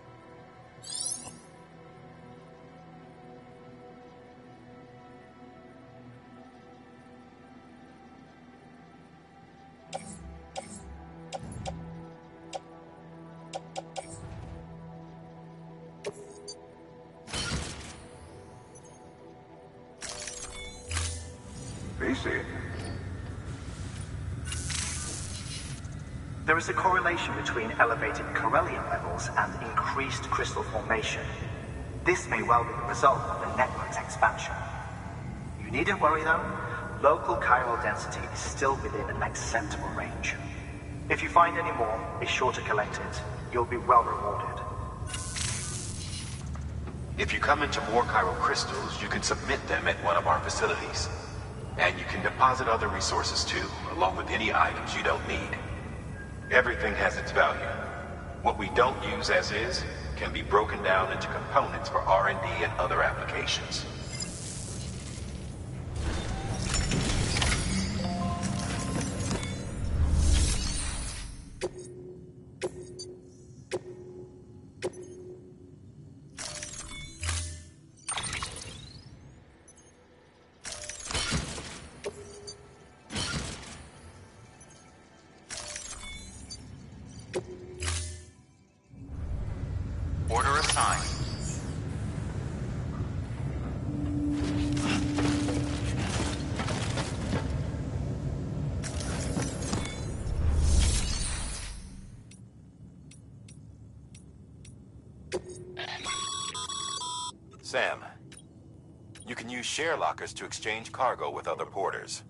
There is a correlation between elevated chiralium levels and increased crystal formation. This may well be the result of the network's expansion. You needn't worry though. Local chiral density is still within an acceptable range. If you find any more, be sure to collect it. You'll be well rewarded. If you come into more chiral crystals, you can submit them at one of our facilities. And you can deposit other resources too, along with any items you don't need. Everything has its value. What we don't use as is can be broken down into components for R&D and other applications. Order assigned. Sam, you can use share lockers to exchange cargo with other porters.